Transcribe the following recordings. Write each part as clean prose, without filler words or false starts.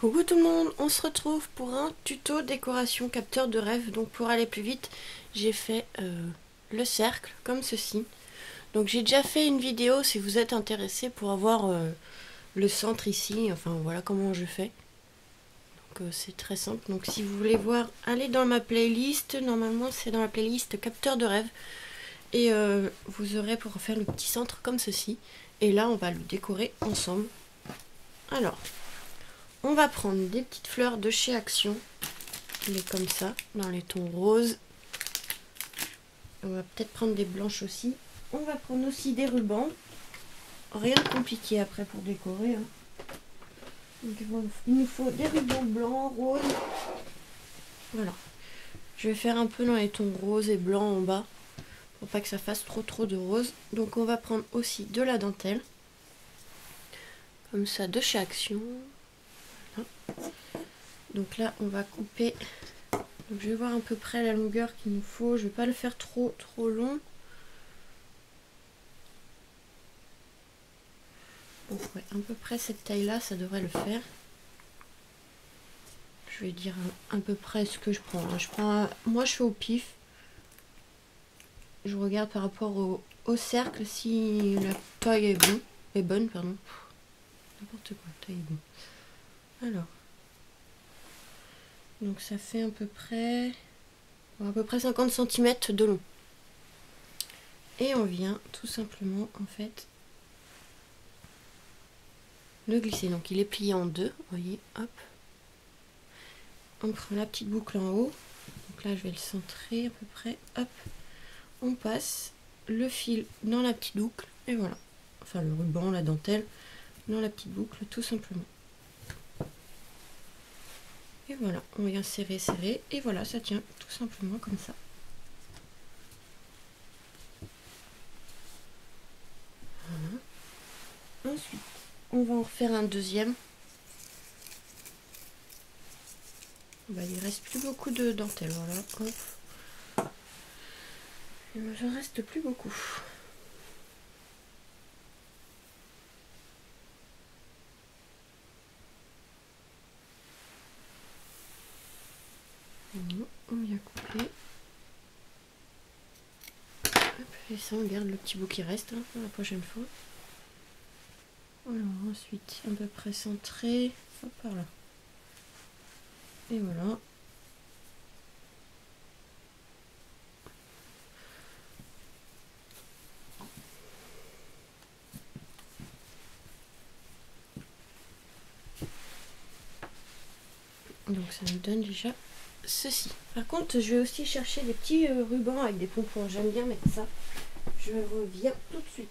Coucou tout le monde, on se retrouve pour un tuto décoration capteur de rêve. Donc pour aller plus vite, j'ai fait le cercle comme ceci. Donc j'ai déjà fait une vidéo si vous êtes intéressé pour avoir le centre ici. Enfin voilà comment je fais. Donc c'est très simple. Donc si vous voulez voir, allez dans ma playlist. Normalement c'est dans la playlist capteur de rêve. Et vous aurez pour faire le petit centre comme ceci. Et là on va le décorer ensemble. Alors... on va prendre des petites fleurs de chez Action, les comme ça, dans les tons roses. On va peut-être prendre des blanches aussi. On va prendre aussi des rubans. Rien de compliqué après pour décorer. Donc, il nous faut des rubans blancs, roses. Voilà. Je vais faire un peu dans les tons roses et blancs en bas, pour pas que ça fasse trop de rose. Donc on va prendre aussi de la dentelle. Comme ça, de chez Action. Voilà. Donc là, on va couper. Donc je vais voir à peu près la longueur qu'il nous faut. Je vais pas le faire trop long. Bon, ouais, à peu près cette taille là, ça devrait le faire. Je vais dire à peu près ce que je prends. Moi je fais au pif. Je regarde par rapport au cercle si la taille est bonne, pardon. N'importe quoi, la taille est bonne. Alors. Donc ça fait à peu près 50 cm de long. Et on vient tout simplement en fait le glisser. Donc il est plié en deux, vous voyez, hop. On prend la petite boucle en haut. Donc là je vais le centrer à peu près, hop. On passe le fil dans la petite boucle et voilà. Enfin le ruban, la dentelle, dans la petite boucle tout simplement. Et voilà, on vient serrer et voilà, ça tient tout simplement comme ça. Voilà. Ensuite, on va en refaire un deuxième. Bah, il reste plus beaucoup de dentelle, voilà. Hop. Il ne reste plus beaucoup. On vient couper. Hop, et ça, on garde le petit bout qui reste pour la prochaine fois. Alors ensuite, à peu près centré, hop, par là. Et voilà. Donc ça nous donne déjà ceci. Par contre, je vais aussi chercher des petits rubans avec des pompons. J'aime bien mettre ça. Je reviens tout de suite.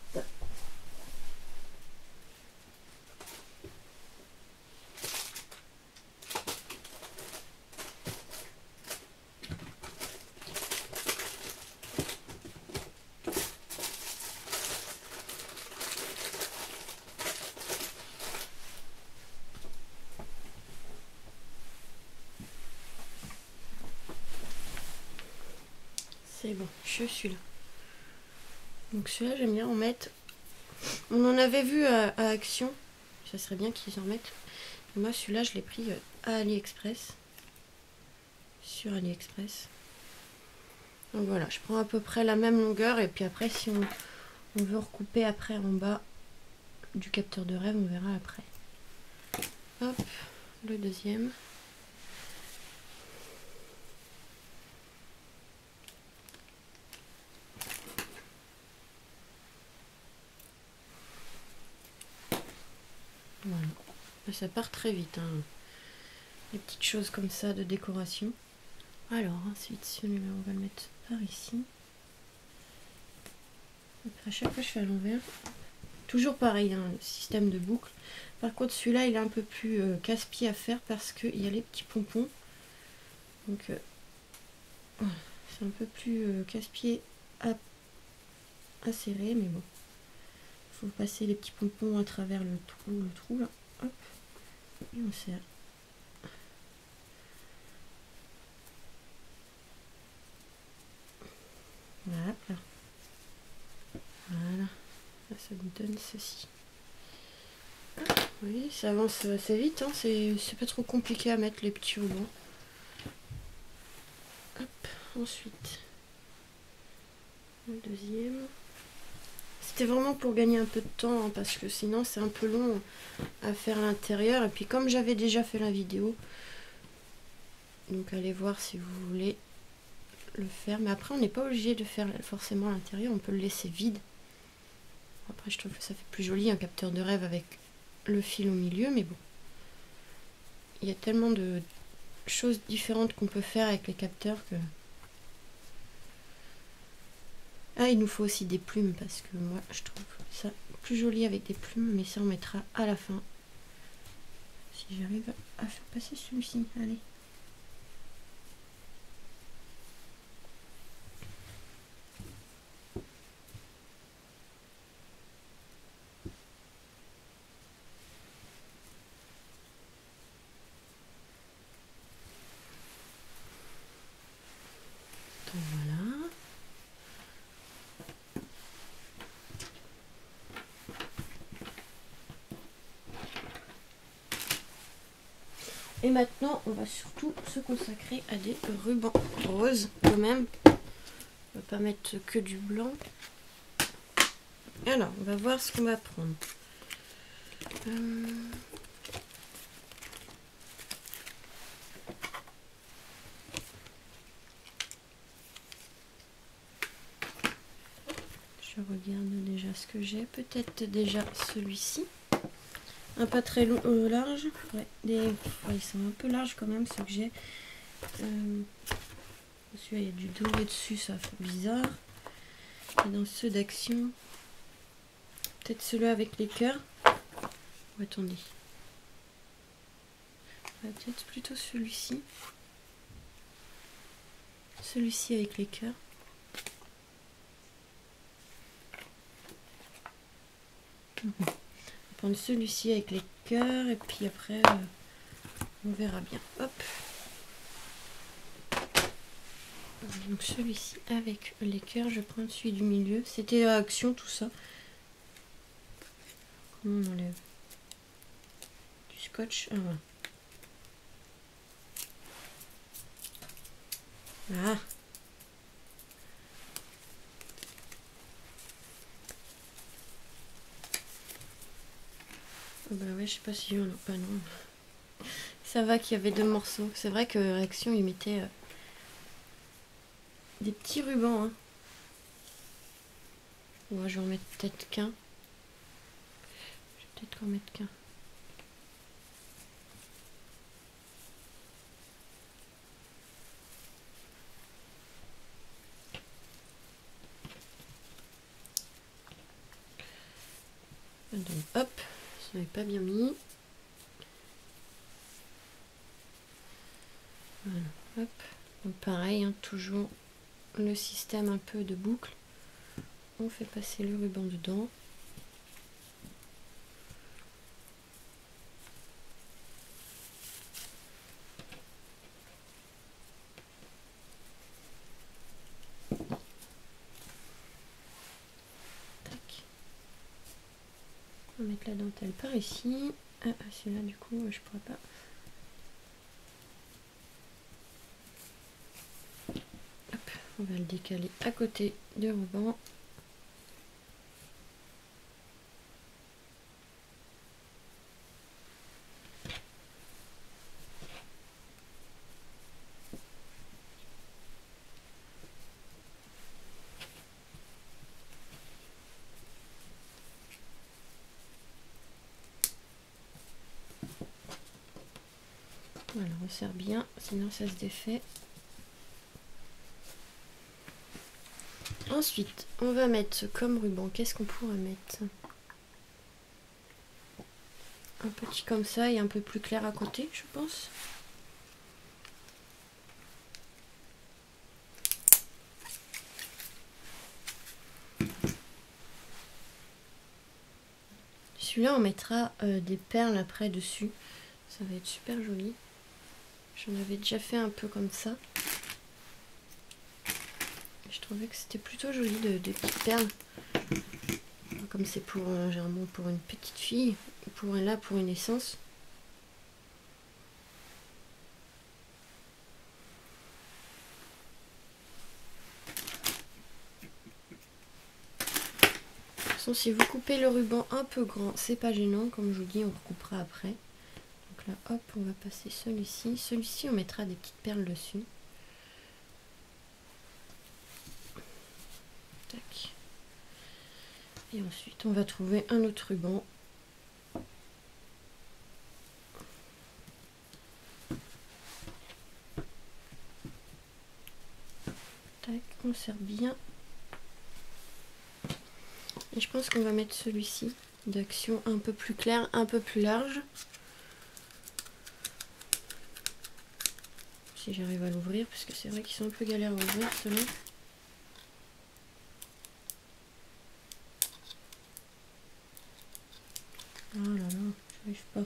C'est bon, je suis là. Donc celui-là, j'aime bien en mettre. On en avait vu à Action. Ça serait bien qu'ils en mettent. Et moi, celui-là, je l'ai pris à AliExpress. Sur AliExpress. Donc voilà, je prends à peu près la même longueur. Et puis après, si on veut recouper après en bas du capteur de rêve, on verra après. Hop, le deuxième. Voilà, ça part très vite, hein. Les petites choses comme ça de décoration. Alors ensuite celui-là on va le mettre par ici. Après, à chaque fois je fais à l'envers. Toujours pareil, hein, le système de boucle. Par contre celui-là il est un peu plus casse-pied à faire parce qu'il y a les petits pompons. Donc voilà, c'est un peu plus casse-pied à serrer, mais bon. Il faut passer les petits pompons à travers le trou là. Hop. Et on serre. Voilà. Voilà. Là, ça nous donne ceci. Oui, ça avance assez vite, hein. C'est pas trop compliqué à mettre les petits rubans. Hop, ensuite, le deuxième. C'était vraiment pour gagner un peu de temps, hein, parce que sinon c'est un peu long à faire l'intérieur. Et puis comme j'avais déjà fait la vidéo, donc allez voir si vous voulez le faire. Mais après on n'est pas obligé de faire forcément l'intérieur, on peut le laisser vide. Après je trouve que ça fait plus joli un capteur de rêve avec le fil au milieu, mais bon. Il y a tellement de choses différentes qu'on peut faire avec les capteurs que... Ah, il nous faut aussi des plumes, parce que moi je trouve ça plus joli avec des plumes, mais ça on mettra à la fin. Si j'arrive à faire passer celui-ci, allez. Donc voilà. Et maintenant, on va surtout se consacrer à des rubans roses quand même. On va pas mettre que du blanc. Alors, on va voir ce qu'on va prendre. Je regarde déjà ce que j'ai. Peut-être déjà celui-ci. Un pas très long, large. Ouais, ouais, ils sont un peu larges quand même, ceux que j'ai. Celui-là, il y a du doré dessus, ça fait bizarre. Et dans ceux d'Action, peut-être celui-là avec les cœurs. Oh, attendez. Peut-être plutôt celui-ci. Celui-ci avec les cœurs. On va prendre celui-ci avec les cœurs et puis après on verra bien. Hop. Donc celui-ci avec les cœurs, je prends celui du milieu. C'était Action tout ça. Comment on enlève? Du scotch. Ah ouais. Ah. Oh bah ouais, je sais pas si on a pas non. Ça va qu'il y avait deux morceaux. C'est vrai que Réaction il mettait des petits rubans. Hein. Ouais, je vais en mettre peut-être qu'un. Je vais peut-être en mettre qu'un. Donc hop, je n'avais pas bien mis. Voilà, hop. Donc pareil, hein, toujours le système un peu de boucle. On fait passer le ruban dedans. Tac. On va mettre la dentelle par ici. Ah, celui-là du coup, je pourrais pas. Hop, on va le décaler à côté du ruban. Voilà, on serre bien, sinon ça se défait. Ensuite, on va mettre comme ruban, qu'est-ce qu'on pourrait mettre? Un petit comme ça et un peu plus clair à côté, je pense. Celui-là, on mettra des perles après dessus. Ça va être super joli. J'en avais déjà fait un peu comme ça. Je trouvais que c'était plutôt joli des petites perles. Donc comme c'est pour généralement pour une petite fille, pour une naissance. De toute façon, si vous coupez le ruban un peu grand, c'est pas gênant, comme je vous dis, on recoupera après. Donc là, hop, on va passer celui-ci. Celui-ci, on mettra des petites perles dessus. Tac. Et ensuite, on va trouver un autre ruban. Tac, on serre bien. Et je pense qu'on va mettre celui-ci d'action un peu plus clair, un peu plus large. Si j'arrive à l'ouvrir, parce que c'est vrai qu'ils sont un peu galères à ouvrir ceux-là. Oh là là, j'arrive pas.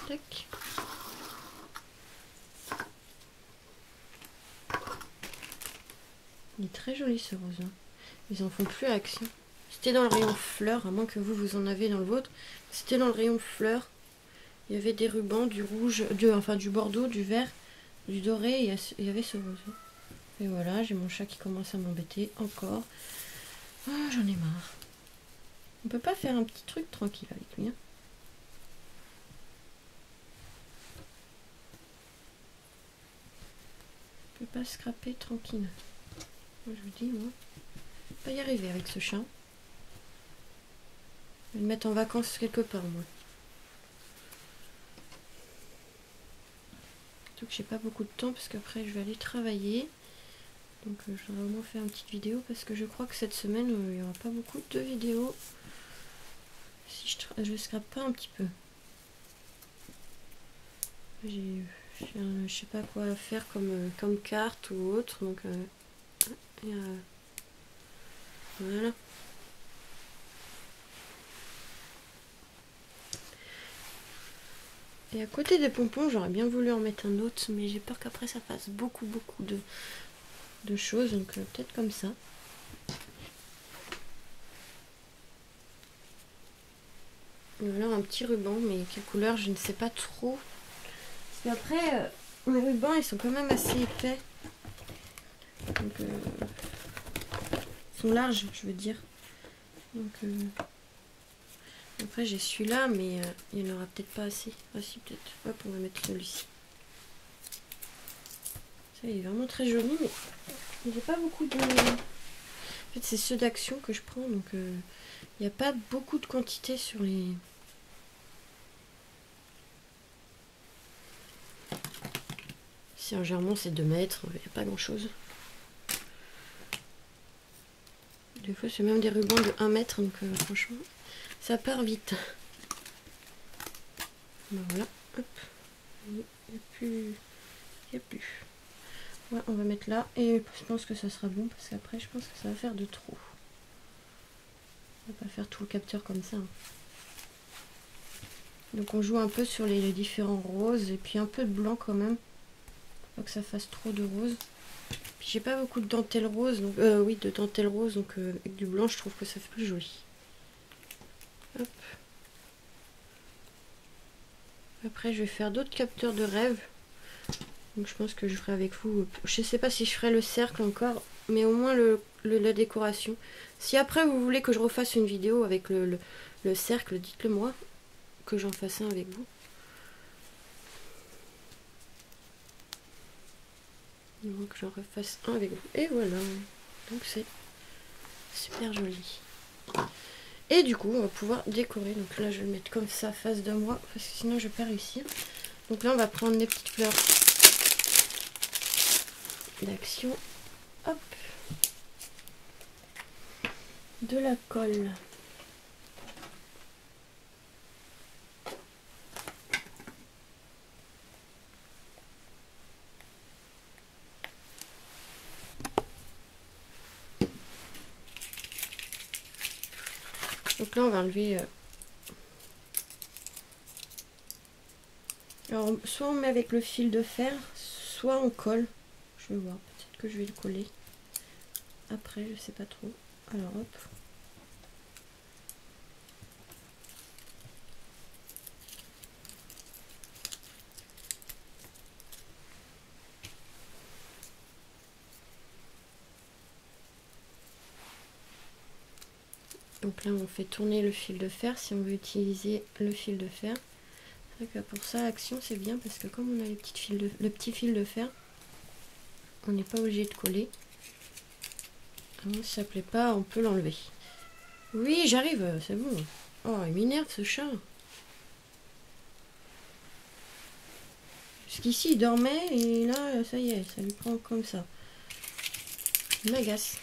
Tac. Il est très joli ce rose. Hein. Ils en font plus à Action. C'était dans le rayon fleurs, à moins que vous en avez dans le vôtre. C'était dans le rayon fleurs. Il y avait des rubans, du rouge, enfin du bordeaux, du vert, du doré, et il y avait ce rose. Et voilà, j'ai mon chat qui commence à m'embêter encore. Oh, j'en ai marre. On peut pas faire un petit truc tranquille avec lui. Hein. On peut pas scraper tranquille. Moi, je vous dis, moi, pas y arriver avec ce chat. Je vais le mettre en vacances quelque part, moi. Surtout que j'ai pas beaucoup de temps parce qu'après je vais aller travailler. Donc je vais vraiment faire une petite vidéo parce que je crois que cette semaine il n'y aura pas beaucoup de vidéos. Si je scrape pas un petit peu. Je sais pas quoi faire comme carte ou autre. Donc voilà. Et à côté des pompons, j'aurais bien voulu en mettre un autre, mais j'ai peur qu'après ça fasse beaucoup de choses, donc peut-être comme ça. Et alors un petit ruban, mais quelle couleur, je ne sais pas trop. Parce qu'après, les rubans, ils sont quand même assez épais. Donc, ils sont larges, je veux dire. Donc, après, j'ai celui-là, mais il n'y en aura peut-être pas assez. Ah si, peut-être. Hop, on va mettre celui-ci. Ça, il est vraiment très joli, mais il n'y a pas beaucoup de... En fait, c'est ceux d'Action que je prends, donc il n'y a pas beaucoup de quantité sur les... Si un germont, c'est 2 mètres, il n'y a pas grand-chose. Des fois, c'est même des rubans de 1 mètre, donc franchement, ça part vite. Ben voilà, hop. Il n'y a plus. Il n'y a plus. Ouais, on va mettre là, et je pense que ça sera bon, parce qu'après, je pense que ça va faire de trop. On va pas faire tout le capteur comme ça. Hein. Donc on joue un peu sur les différents roses, et puis un peu de blanc quand même. Faut pas que ça fasse trop de rose. Puis j'ai pas beaucoup de dentelle rose, donc oui, de dentelle rose, donc avec du blanc, je trouve que ça fait plus joli. Hop. Après, je vais faire d'autres capteurs de rêve. Donc je pense que je ferai avec vous. Je sais pas si je ferai le cercle encore, mais au moins la décoration. Si après vous voulez que je refasse une vidéo avec le cercle, dites-le moi, que j'en fasse un avec vous. Donc j'en refasse un avec vous. Et voilà. Donc c'est super joli. Et du coup, on va pouvoir décorer. Donc là, je vais le mettre comme ça face de moi, parce que sinon je vais pas réussir. Donc là, on va prendre des petites fleurs d'Action. Hop. De la colle. Donc là on va enlever... Alors soit on met avec le fil de fer, soit on colle. Je vais voir, peut-être que je vais le coller. Après, je sais pas trop. Alors hop. Donc là on fait tourner le fil de fer si on veut utiliser le fil de fer. C'est vrai que pour ça l'action c'est bien parce que comme on a le petit fil de fer, on n'est pas obligé de coller. Si ça ne plaît pas, on peut l'enlever. Oui, j'arrive, c'est bon. Oh, il m'énerve ce chat. Jusqu'ici il dormait et là ça y est, ça lui prend comme ça. Il m'agace.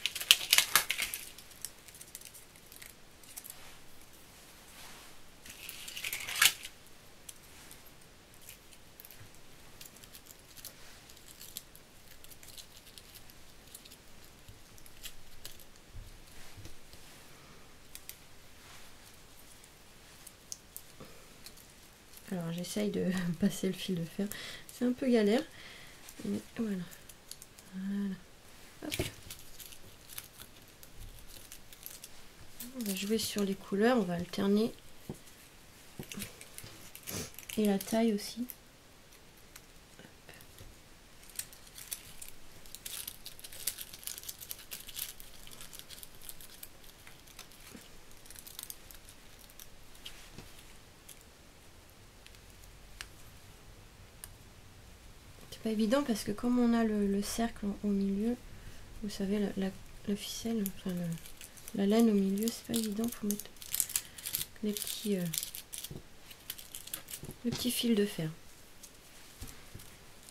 Alors j'essaye de passer le fil de fer. C'est un peu galère. Mais voilà. Voilà. Hop. On va jouer sur les couleurs, on va alterner. Et la taille aussi. Pas évident parce que comme on a le cercle au milieu, vous savez la ficelle, enfin la laine au milieu, c'est pas évident pour mettre les petits le petit fil de fer.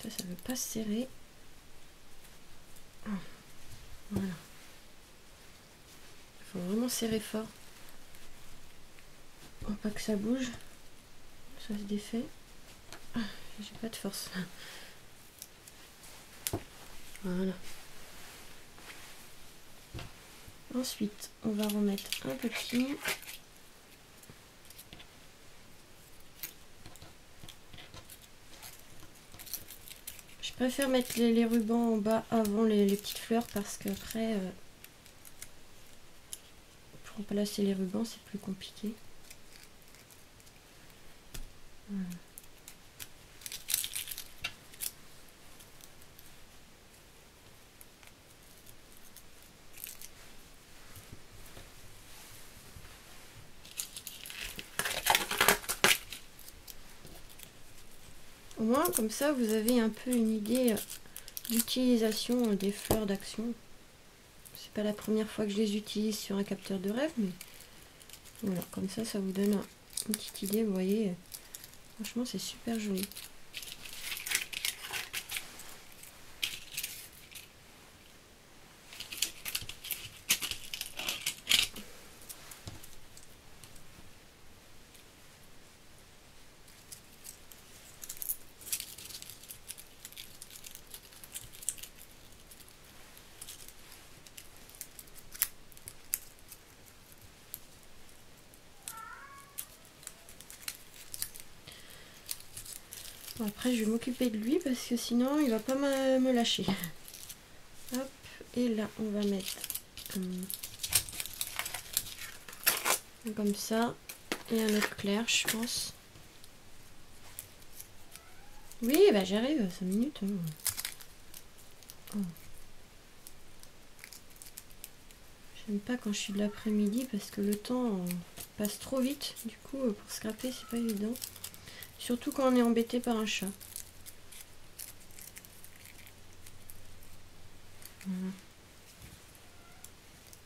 Ça veut pas se serrer. Voilà. Il faut vraiment serrer fort pour pas que ça bouge. Ça se défait. J'ai pas de force. Voilà. Ensuite, on va remettre un petit. Je préfère mettre les rubans en bas avant les petites fleurs parce qu'après, pour placer les rubans, c'est plus compliqué. Voilà. Au moins, comme ça, vous avez un peu une idée d'utilisation des fleurs d'action. C'est pas la première fois que je les utilise sur un capteur de rêve, mais voilà, comme ça, ça vous donne une petite idée. Vous voyez, franchement, c'est super joli. Bon, après, je vais m'occuper de lui parce que sinon, il va pas me lâcher. Hop, et là, on va mettre comme ça et un autre clair, je pense. Oui, bah j'arrive, 5 minutes. Hein. Oh. J'aime pas quand je suis de l'après-midi parce que le temps passe trop vite. Du coup, pour scraper, c'est pas évident. Surtout quand on est embêté par un chat. Voilà.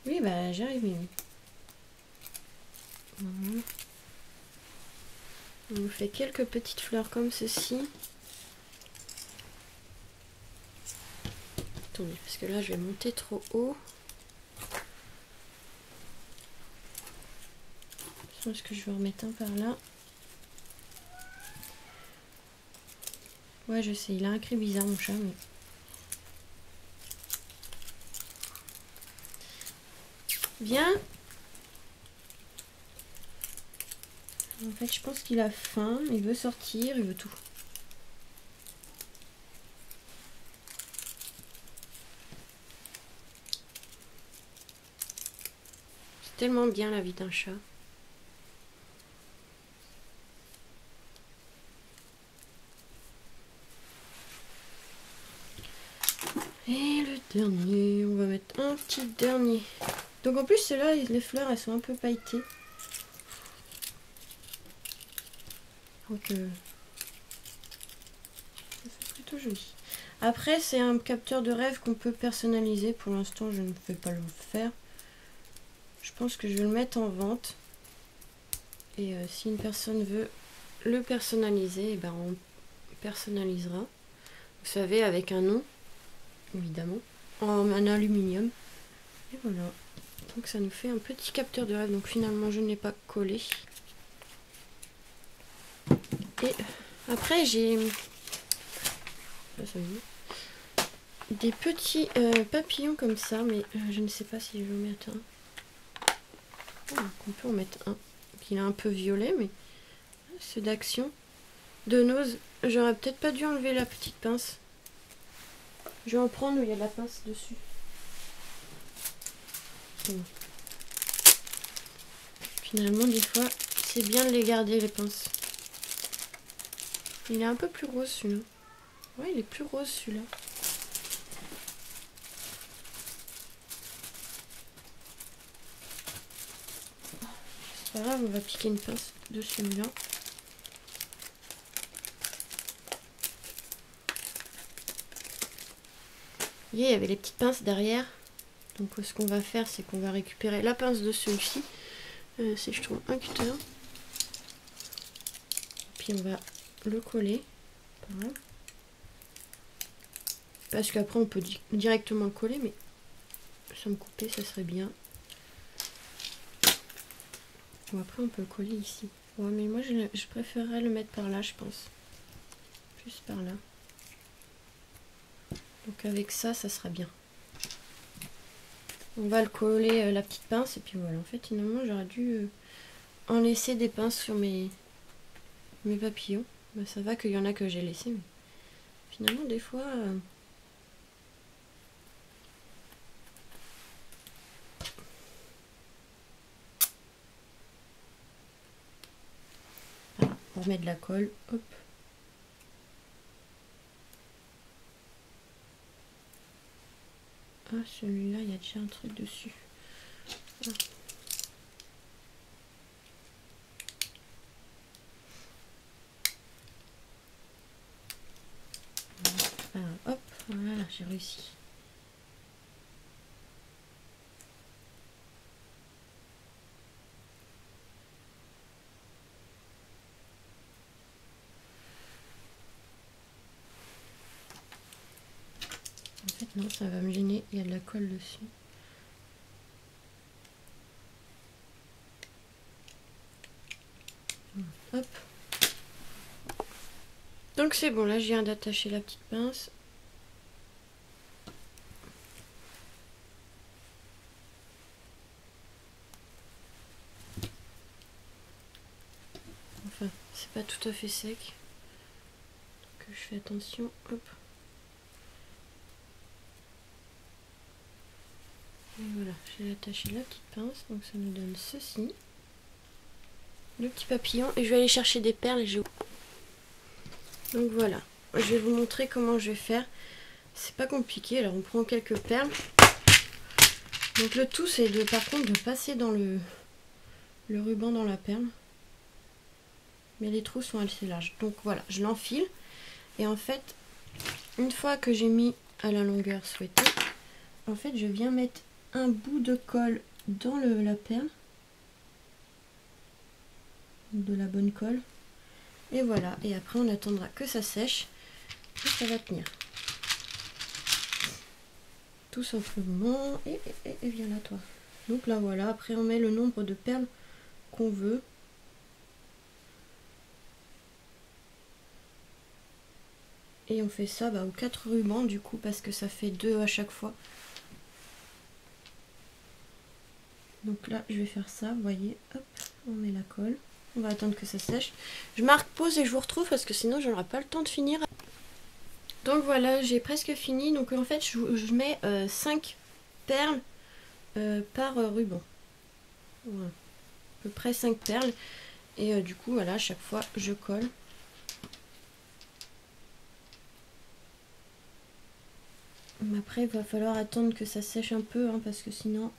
Oui, bah j'arrive, oui. Voilà. On vous fait quelques petites fleurs comme ceci. Attendez, parce que là, je vais monter trop haut. Je pense que je vais en remettre un par là. Ouais, je sais, il a un cri bizarre, mon chat, mais... Viens. En fait, je pense qu'il a faim, il veut sortir, il veut tout. C'est tellement bien la vie d'un chat. Et le dernier, on va mettre un petit dernier. Donc en plus, ceux-là, les fleurs, elles sont un peu pailletées. Donc, c'est plutôt joli. Après, c'est un capteur de rêve qu'on peut personnaliser. Pour l'instant, je ne vais pas le faire. Je pense que je vais le mettre en vente. Et si une personne veut le personnaliser, eh ben on personnalisera. Vous savez, avec un nom, évidemment, en aluminium. Et voilà. Donc ça nous fait un petit capteur de rêve. Donc finalement, je n'ai pas collé. Et après, j'ai des petits papillons comme ça, mais je ne sais pas si je vais en mettre un. Oh, on peut en mettre un. Il est un peu violet, mais c'est d'Action. De Nose. J'aurais peut-être pas dû enlever la petite pince. Je vais en prendre où il y a la pince dessus. Bon. Finalement, des fois, c'est bien de les garder, les pinces. Il est un peu plus rose, celui-là. Ouais, il est plus rose, celui-là. C'est pas grave, on va piquer une pince de celui-là. Vous voyez, il y avait les petites pinces derrière. Donc ce qu'on va faire, c'est qu'on va récupérer la pince de celui-ci. C'est, je trouve, un cutter. Puis on va le coller. Par là. Parce qu'après, on peut directement le coller, mais sans me couper, ça serait bien. Ou après, on peut le coller ici. Ouais, mais moi, je préférerais le mettre par là, je pense. Juste par là. Donc avec ça, ça sera bien. On va le coller la petite pince et puis voilà. En fait, finalement, j'aurais dû en laisser des pinces sur mes papillons. Bah, ça va qu'il y en a que j'ai laissé, mais finalement, des fois... Voilà, on remet de la colle. Hop. Ah, celui-là, il y a déjà un truc dessus. Ah. Alors, hop, voilà, j'ai réussi. En fait, non, ça va me gêner, il y a de la colle dessus. Hop. Donc c'est bon, là je viens d'attacher la petite pince. Enfin, c'est pas tout à fait sec. Donc je fais attention. Hop. Et voilà, j'ai attaché la petite pince, donc ça nous donne ceci. Le petit papillon. Et je vais aller chercher des perles. Et donc voilà, je vais vous montrer comment je vais faire. C'est pas compliqué, alors on prend quelques perles. Donc le tout c'est de, par contre, de passer dans le ruban dans la perle. Mais les trous sont assez larges. Donc voilà, je l'enfile. Et en fait, une fois que j'ai mis à la longueur souhaitée, en fait je viens mettre un bout de colle dans la perle. De la bonne colle. Et voilà, et après on attendra que ça sèche. Et ça va tenir. Tout simplement. Et viens là toi. Donc là voilà, après on met le nombre de perles qu'on veut. Et on fait ça aux 4 rubans du coup parce que ça fait 2 à chaque fois. Donc là je vais faire ça, vous voyez, hop, on met la colle. On va attendre que ça sèche. Je marque pause et je vous retrouve parce que sinon j'aurai pas le temps de finir. Donc voilà, j'ai presque fini. Donc en fait je mets 5 perles par ruban. Voilà. À peu près 5 perles. Et du coup voilà, à chaque fois je colle. Après il va falloir attendre que ça sèche un peu hein, parce que sinon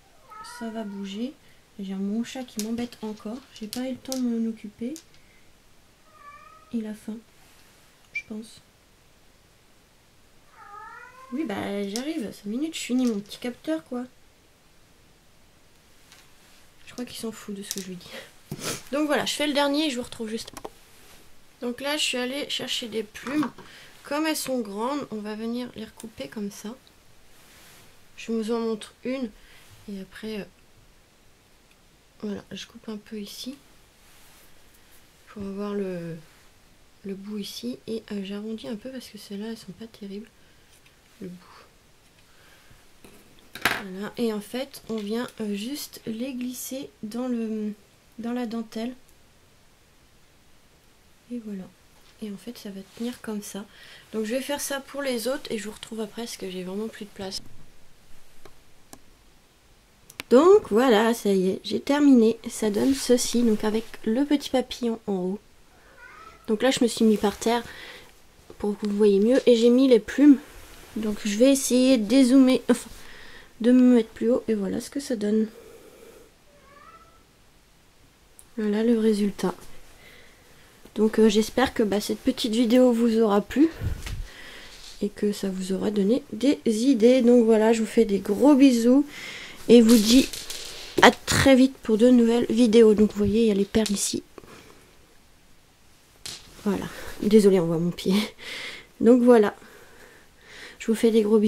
ça va bouger. J'ai mon chat qui m'embête encore. J'ai pas eu le temps de m'en occuper. Il a faim, je pense. Oui bah j'arrive, 5 minutes, je finis mon petit capteur quoi. Je crois qu'il s'en fout de ce que je lui dis. Donc voilà, je fais le dernier et je vous retrouve juste. Donc là je suis allée chercher des plumes. Comme elles sont grandes, on va venir les recouper comme ça. Je vous en montre une. Et après, voilà, je coupe un peu ici. Pour avoir le bout ici. Et j'arrondis un peu parce que celles-là, elles sont pas terribles. Le bout. Voilà. Et en fait, on vient juste les glisser dans la dentelle. Et voilà. Et en fait ça va tenir comme ça. Donc je vais faire ça pour les autres et je vous retrouve après parce que j'ai vraiment plus de place. Donc voilà, ça y est, j'ai terminé. Ça donne ceci, donc avec le petit papillon en haut. Donc là je me suis mis par terre pour que vous voyez mieux. Et j'ai mis les plumes. Donc je vais essayer de dézoomer, enfin de me mettre plus haut. Et voilà ce que ça donne. Voilà le résultat. Donc j'espère que cette petite vidéo vous aura plu et que ça vous aura donné des idées. Donc voilà, je vous fais des gros bisous et vous dis à très vite pour de nouvelles vidéos. Donc vous voyez, il y a les perles ici. Voilà, désolée, on voit mon pied. Donc voilà, je vous fais des gros bisous.